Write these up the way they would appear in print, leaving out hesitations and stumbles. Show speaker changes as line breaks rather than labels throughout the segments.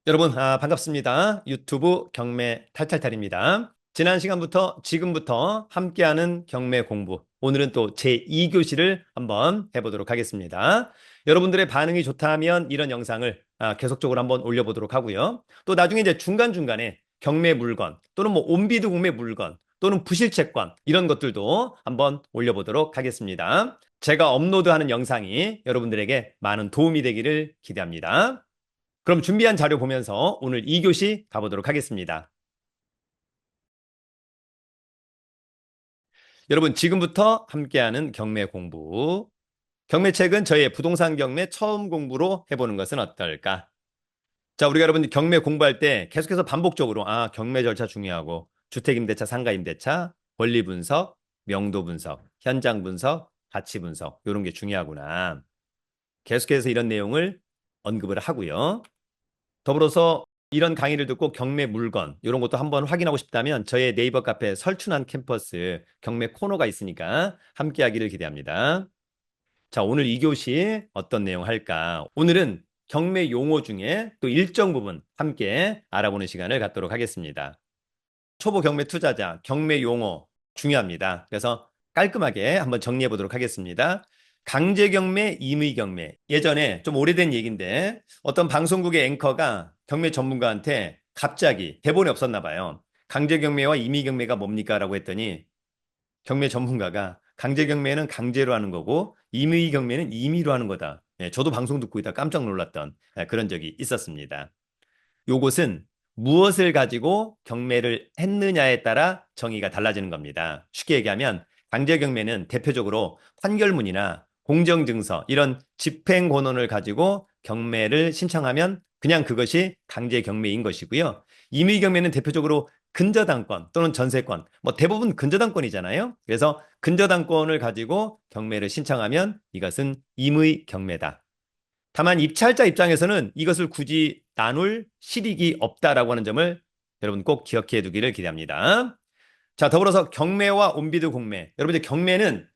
여러분, 반갑습니다. 유튜브 경매 탈탈탈입니다. 지난 시간부터 지금부터 함께하는 경매 공부. 오늘은 또 제2교시를 한번 해보도록 하겠습니다. 여러분들의 반응이 좋다면 이런 영상을 계속적으로 한번 올려보도록 하고요. 또 나중에 이제 중간중간에 경매 물건 또는 뭐 온비드 공매 물건 또는 부실채권 이런 것들도 한번 올려보도록 하겠습니다. 제가 업로드하는 영상이 여러분들에게 많은 도움이 되기를 기대합니다. 그럼 준비한 자료 보면서 오늘 2교시 가보도록 하겠습니다. 여러분, 지금부터 함께하는 경매 공부. 경매책은 저의 부동산 경매 처음 공부로 해보는 것은 어떨까? 자, 우리가 여러분 경매 공부할 때 계속해서 반복적으로 경매 절차 중요하고 주택임대차, 상가임대차, 권리 분석, 명도 분석, 현장 분석, 가치 분석 이런 게 중요하구나. 계속해서 이런 내용을 언급을 하고요. 더불어서 이런 강의를 듣고 경매 물건 이런 것도 한번 확인하고 싶다면 저의 네이버 카페 설춘한 캠퍼스 경매 코너가 있으니까 함께 하기를 기대합니다. 자, 오늘 2교시 어떤 내용 할까? 오늘은 경매 용어 중에 또 일정 부분 함께 알아보는 시간을 갖도록 하겠습니다. 초보 경매 투자자, 경매 용어 중요합니다. 그래서 깔끔하게 한번 정리해 보도록 하겠습니다. 강제 경매, 임의 경매. 예전에 좀 오래된 얘기인데 어떤 방송국의 앵커가 경매 전문가한테 갑자기 대본이 없었나 봐요. 강제 경매와 임의 경매가 뭡니까? 라고 했더니 경매 전문가가 강제 경매는 강제로 하는 거고 임의 경매는 임의로 하는 거다. 저도 방송 듣고 있다 깜짝 놀랐던 그런 적이 있었습니다. 요것은 무엇을 가지고 경매를 했느냐에 따라 정의가 달라지는 겁니다. 쉽게 얘기하면 강제경매는 대표적으로 판결문이나 공정증서 이런 집행권원을 가지고 경매를 신청하면 그냥 그것이 강제경매인 것이고요. 임의경매는 대표적으로 근저당권 또는 전세권, 뭐 대부분 근저당권이잖아요. 그래서 근저당권을 가지고 경매를 신청하면 이것은 임의경매다. 다만 입찰자 입장에서는 이것을 굳이 나눌 실익이 없다라고 하는 점을 여러분 꼭 기억해 두기를 기대합니다. 자, 더불어서 경매와 온비드 공매. 여러분 이제 경매는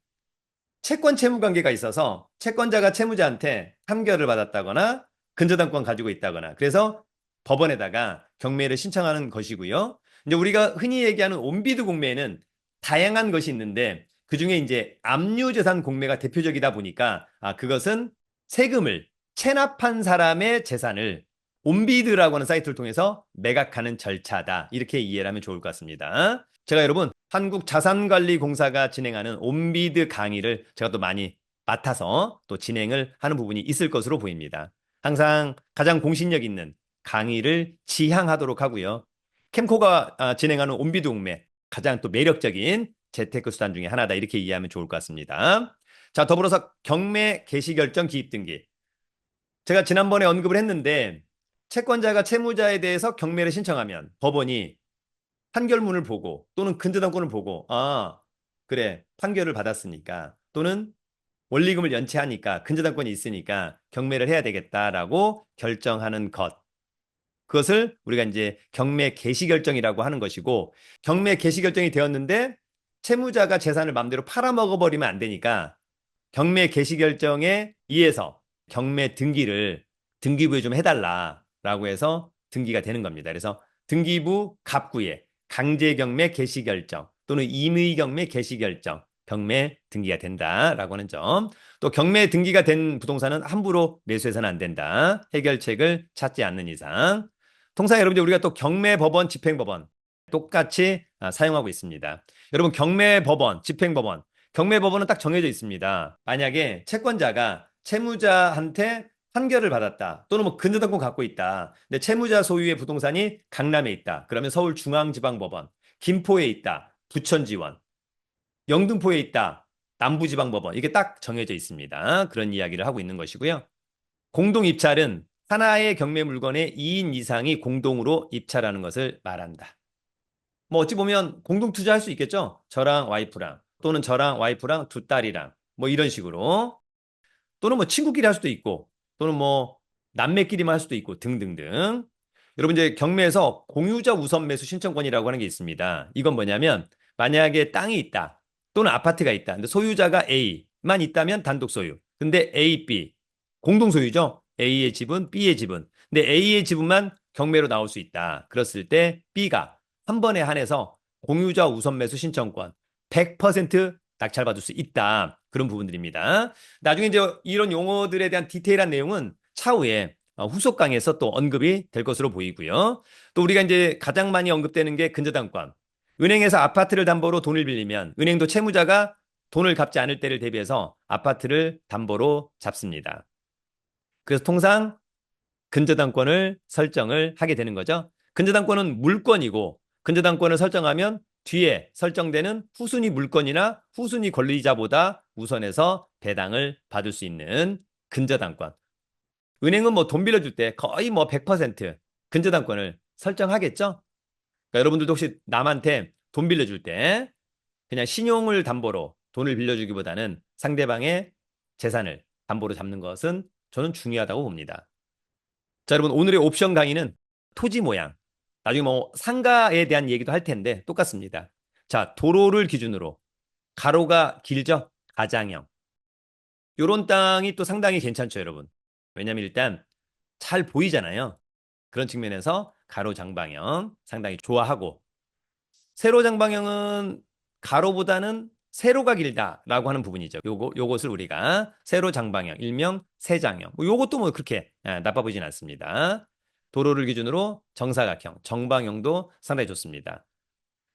채권 채무 관계가 있어서 채권자가 채무자한테 판결을 받았다거나 근저당권 가지고 있다거나 그래서 법원에다가 경매를 신청하는 것이고요. 이제 우리가 흔히 얘기하는 온비드 공매는 다양한 것이 있는데 그중에 이제 압류재산 공매가 대표적이다 보니까 그것은 세금을 체납한 사람의 재산을 온비드라고 하는 사이트를 통해서 매각하는 절차다. 이렇게 이해를 하면 좋을 것 같습니다. 제가 여러분 한국자산관리공사가 진행하는 온비드 강의를 제가 또 많이 맡아서 또 진행을 하는 부분이 있을 것으로 보입니다. 항상 가장 공신력 있는 강의를 지향하도록 하고요. 캠코가 진행하는 온비드 공매 가장 또 매력적인 재테크 수단 중에 하나다 이렇게 이해하면 좋을 것 같습니다. 자, 더불어서 경매 개시결정 기입등기. 제가 지난번에 언급을 했는데 채권자가 채무자에 대해서 경매를 신청하면 법원이 판결문을 보고 또는 근저당권을 보고 그래 판결을 받았으니까 또는 원리금을 연체하니까 근저당권이 있으니까 경매를 해야 되겠다라고 결정하는 것. 그것을 우리가 이제 경매 개시결정이라고 하는 것이고 경매 개시결정이 되었는데 채무자가 재산을 마음대로 팔아먹어버리면 안 되니까 경매 개시결정에 의해서 경매 등기를 등기부에 좀 해달라라고 해서 등기가 되는 겁니다. 그래서 등기부 갑구에 강제경매 개시결정 또는 임의경매 개시결정 경매 등기가 된다라고 하는 점. 또 경매 등기가 된 부동산은 함부로 매수해서는 안 된다. 해결책을 찾지 않는 이상. 통상 여러분들 우리가 또 경매법원, 집행법원 똑같이 사용하고 있습니다. 여러분 경매법원, 집행법원 경매법원은 딱 정해져 있습니다. 만약에 채권자가 채무자한테 판결을 받았다. 또는 뭐 근저당권 갖고 있다. 근데 채무자 소유의 부동산이 강남에 있다. 그러면 서울중앙지방법원, 김포에 있다. 부천지원, 영등포에 있다. 남부지방법원. 이게 딱 정해져 있습니다. 그런 이야기를 하고 있는 것이고요. 공동입찰은 하나의 경매 물건에 2인 이상이 공동으로 입찰하는 것을 말한다. 뭐 어찌 보면 공동 투자할 수 있겠죠. 저랑 와이프랑 또는 저랑 와이프랑 두 딸이랑 뭐 이런 식으로 또는 뭐 친구끼리 할 수도 있고 또는 뭐 남매끼리만 할 수도 있고 등등등. 여러분 이제 경매에서 공유자 우선 매수 신청권이라고 하는 게 있습니다. 이건 뭐냐면 만약에 땅이 있다 또는 아파트가 있다. 근데 소유자가 A만 있다면 단독 소유. 근데 A, B 공동 소유죠. A의 집은 B의 집은. 근데 A의 지분만 경매로 나올 수 있다. 그랬을 때 B가 한 번에 한해서 공유자 우선 매수 신청권 100% 낙찰받을 수 있다. 그런 부분들입니다. 나중에 이제 이런 용어들에 대한 디테일한 내용은 차후에 후속 강의에서 또 언급이 될 것으로 보이고요. 또 우리가 이제 가장 많이 언급되는 게 근저당권. 은행에서 아파트를 담보로 돈을 빌리면 은행도 채무자가 돈을 갚지 않을 때를 대비해서 아파트를 담보로 잡습니다. 그래서 통상 근저당권을 설정을 하게 되는 거죠. 근저당권은 물권이고 근저당권을 설정하면 뒤에 설정되는 후순위 물건이나 후순위 권리자보다 우선해서 배당을 받을 수 있는 근저당권. 은행은 뭐 돈 빌려줄 때 거의 뭐 100% 근저당권을 설정하겠죠? 그러니까 여러분들도 혹시 남한테 돈 빌려줄 때 그냥 신용을 담보로 돈을 빌려주기보다는 상대방의 재산을 담보로 잡는 것은 저는 중요하다고 봅니다. 자, 여러분 오늘의 옵션 강의는 토지 모양, 나중에 뭐 상가에 대한 얘기도 할 텐데 똑같습니다. 자, 도로를 기준으로 가로가 길죠? 가장형. 요런 땅이 또 상당히 괜찮죠, 여러분. 왜냐면 일단 잘 보이잖아요. 그런 측면에서 가로 장방형 상당히 좋아하고 세로 장방형은 가로보다는 세로가 길다라고 하는 부분이죠. 요것을 우리가 세로 장방형, 일명 세장형. 요것도 뭐 그렇게 나빠 보이진 않습니다. 도로를 기준으로 정사각형, 정방형도 상당히 좋습니다.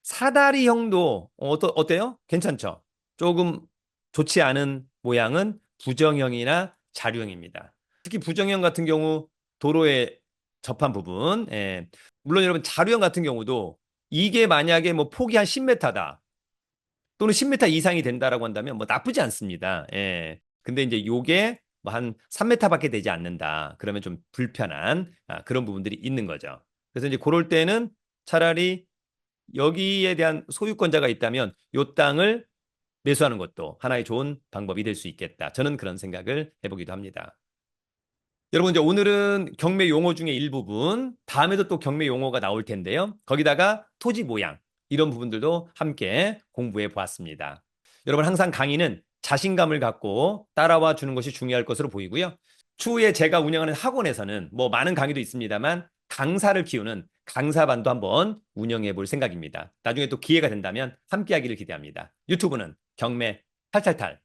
사다리형도 어때요? 괜찮죠? 조금 좋지 않은 모양은 부정형이나 자류형입니다. 특히 부정형 같은 경우 도로에 접한 부분, 물론 여러분 자류형 같은 경우도 이게 만약에 뭐 폭이 한 10m다 또는 10m 이상이 된다라고 한다면 뭐 나쁘지 않습니다. 근데 이제 요게 뭐 한 3m밖에 되지 않는다. 그러면 좀 불편한 그런 부분들이 있는 거죠. 그래서 이제 그럴 때는 차라리 여기에 대한 소유권자가 있다면 요 땅을 매수하는 것도 하나의 좋은 방법이 될 수 있겠다. 저는 그런 생각을 해보기도 합니다. 여러분 이제 오늘은 경매 용어 중에 일부분, 다음에도 또 경매 용어가 나올 텐데요. 거기다가 토지 모양 이런 부분들도 함께 공부해 보았습니다. 여러분 항상 강의는 자신감을 갖고 따라와 주는 것이 중요할 것으로 보이고요. 추후에 제가 운영하는 학원에서는 뭐 많은 강의도 있습니다만 강사를 키우는 강사반도 한번 운영해 볼 생각입니다. 나중에 또 기회가 된다면 함께 하기를 기대합니다. 유튜브는 경매 탈탈탈